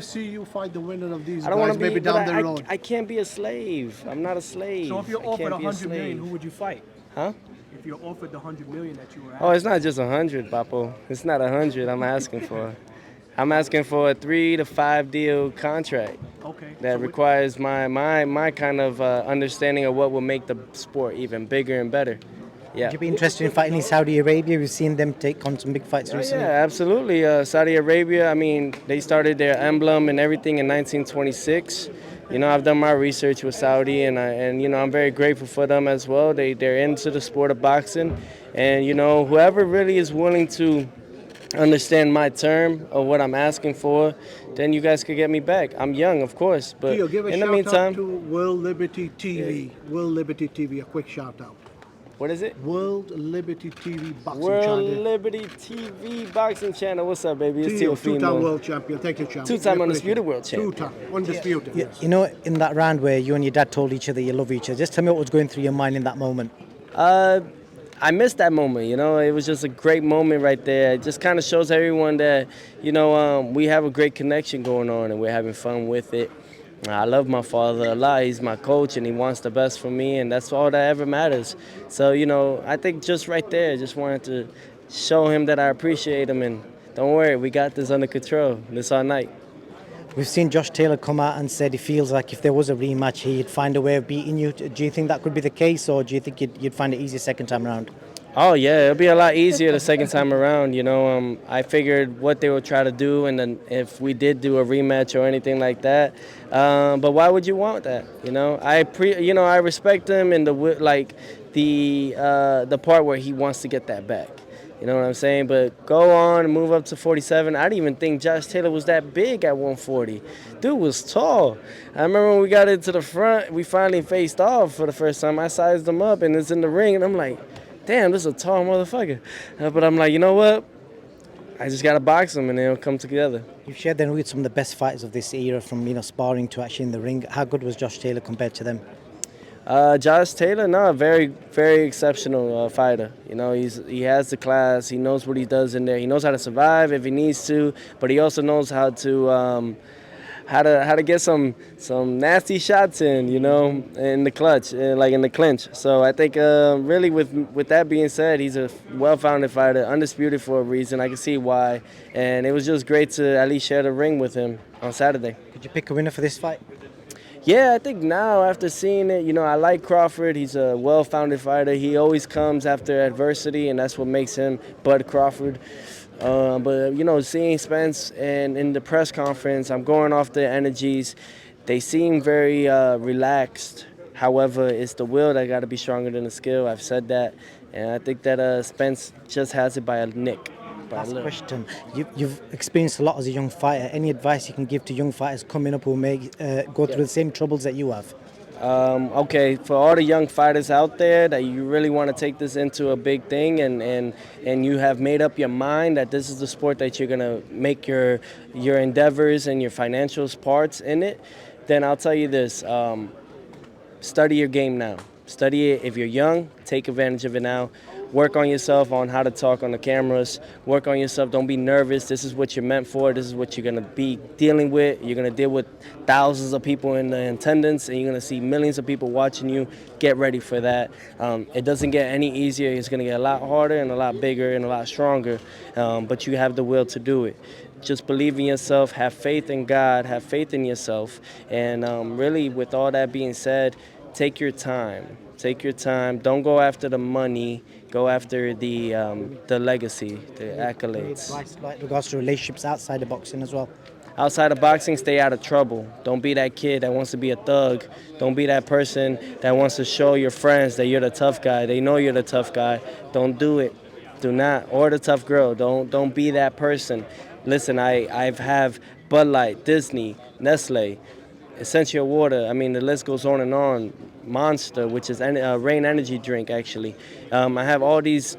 to see you fight the winner of these I don't want guys to be, maybe down the I, road. I can't be a slave. I'm not a slave. So if you're I offered can't be a 100 million, slave. who would you fight? Huh? If you're offered the 100 million that you were Oh, asking. it's not just 100, Papo. It's not 100 I'm asking for. I'm asking for a 3 to 5 deal contract Okay. that So requires my kind of understanding of what will make the sport even bigger and better. Yeah. Would you be interested in fighting in Saudi Arabia? We've seen them take on some big fights Oh, recently. yeah, absolutely. Saudi Arabia, I mean, they started their emblem and everything in 1926. You know, I've done my research with Saudi, and you know, I'm very grateful for them as well. They're into the sport of boxing, and you know, whoever really is willing to understand my term of what I'm asking for, then you guys could get me back. I'm young, of course, but Tio, give a in the shout out meantime, to World Liberty TV. World Liberty TV, a quick shout out. what is it? World Liberty TV boxing World channel. Liberty TV boxing channel. What's up, baby? It's Tio, Teofimo. two-time world champion. Thank you, champion. Two-time We undisputed appreciate it. world champion. Two-time, undisputed. You, yes. you know, in that round where you and your dad told each other you love each other, just tell me what was going through your mind in that moment. I missed that moment, you know. It was just a great moment right there. It just kind of shows everyone that, you know, we have a great connection going on and we're having fun with it. I love my father a lot. He's my coach and he wants the best for me, and that's all that ever matters. So, you know, I think just right there, just wanted to show him that I appreciate him, and don't worry, we got this under control. This all night. We've seen Josh Taylor come out and said he feels like if there was a rematch, he'd find a way of beating you. Do you think that could be the case, or do you think you'd find it easier second time around? Oh yeah, it'll be a lot easier the second time around. You know, I figured what they would try to do, and then if we did do a rematch or anything like that. But why would you want that? You know, I respect him in the part where he wants to get that back. You know what I'm saying? But go on and move up to 47. I didn't even think Josh Taylor was that big at 140. Dude was tall. I remember when we got into the front, we finally faced off for the first time. I sized him up, and it's in the ring, and I'm like, damn, this is a tall motherfucker. But I'm like, you know what? I just got to box him, and then it'll come together. You've shared then with some of the best fighters of this era, from sparring to actually in the ring. How good was Josh Taylor compared to them? Josh Taylor, no, very, very exceptional fighter. You know, he has the class. He knows what he does in there. He knows how to survive if he needs to, but he also knows how to get some nasty shots in. You know, in the clutch, like in the clinch. So I think really with that being said, he's a well-founded fighter, undisputed for a reason. I can see why, and it was just great to at least share the ring with him on Saturday. Could you pick a winner for this fight? Yeah, I think now after seeing it, you know, I like Crawford. He's a well-founded fighter. He always comes after adversity, and that's what makes him Bud Crawford. But, you know, seeing Spence and in the press conference, I'm going off the energies. They seem very relaxed. However, it's the will that got to be stronger than the skill. I've said that. And I think that Spence just has it by a nick. Last question. You've experienced a lot as a young fighter. Any advice you can give to young fighters coming up who may go through the same troubles that you have? Okay, for all the young fighters out there that you really want to take this into a big thing, and you have made up your mind that this is the sport that you're going to make your endeavors and your financial parts in it, then I'll tell you this. Study your game now. Study it. If you're young, take advantage of it now. Work on yourself on how to talk on the cameras. Work on yourself. Don't be nervous. This is what you're meant for. This is what you're going to be dealing with. You're going to deal with thousands of people in the attendance, and you're going to see millions of people watching you. Get ready for that. It doesn't get any easier. It's going to get a lot harder and a lot bigger and a lot stronger, but you have the will to do it. Just believe in yourself. Have faith in God. Have faith in yourself. And really, with all that being said, take your time. Take your time. Don't go after the money. Go after the legacy, the accolades. Like regards to relationships outside of boxing as well. Outside of boxing, stay out of trouble. Don't be that kid that wants to be a thug. Don't be that person that wants to show your friends that you're the tough guy. They know you're the tough guy. Don't do it. Do not. Or the tough girl. Don't be that person. Listen, I've have Bud Light, Disney, Nestle, Essential Water. I mean, the list goes on and on. Monster, which is a Rain energy drink, actually. I have all these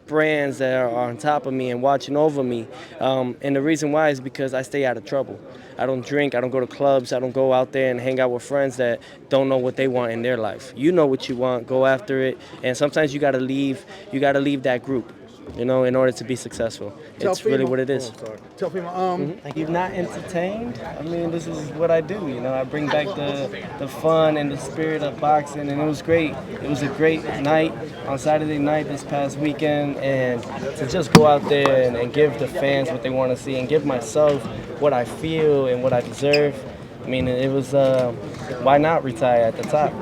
brands that are on top of me and watching over me. And the reason why is because I stay out of trouble. I don't drink. I don't go to clubs. I don't go out there and hang out with friends that don't know what they want in their life. You know what you want. Go after it. And sometimes you got to leave. You got to leave that group. you know, in order to be successful. It's really what it is. Teofimo, You're not entertained? I mean, this is what I do, you know. I bring back the fun and the spirit of boxing, and it was great. It was a great night on Saturday night this past weekend, and to just go out there and give the fans what they want to see and give myself what I feel and what I deserve. I mean, it was, why not retire at the top?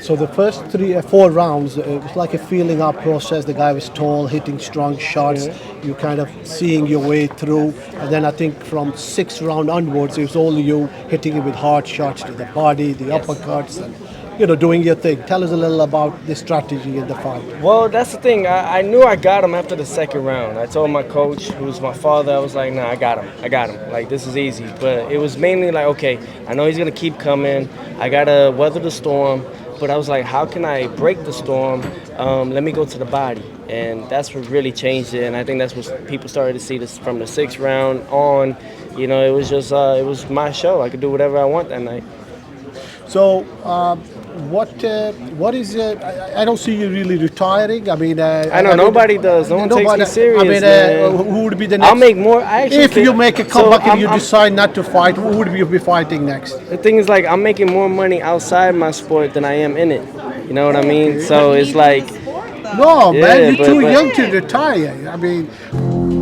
so the first 4 rounds, it was like a feeling out process. The guy was tall, hitting strong shots. You kind of seeing your way through. And then I think from 6th round onwards, it was all you hitting it with hard shots to the body, the uppercuts, and you know, doing your thing. Tell us a little about the strategy in the fight. Well, that's the thing. I knew I got him after the 2nd round. I told my coach, who was my father, I was like, nah, I got him. Like, this is easy. But it was mainly like, okay, I know he's going to keep coming. I got to weather the storm. But I was like, how can I break the storm? Let me go to the body. And that's what really changed it. And I think that's what people started to see this from the 6th round on. You know, it was just, it was my show. I could do whatever I want that night. So, what is? I don't see you really retiring. I mean, I know nobody does. No one takes me serious. I mean, man. who would be the next? I'll make more. If you make a comeback and you decide not to fight, who would you be fighting next? The thing is, like, I'm making more money outside my sport than I am in it. You know what I mean? So it's like, No, yeah, man, you're too but- young to retire. I mean.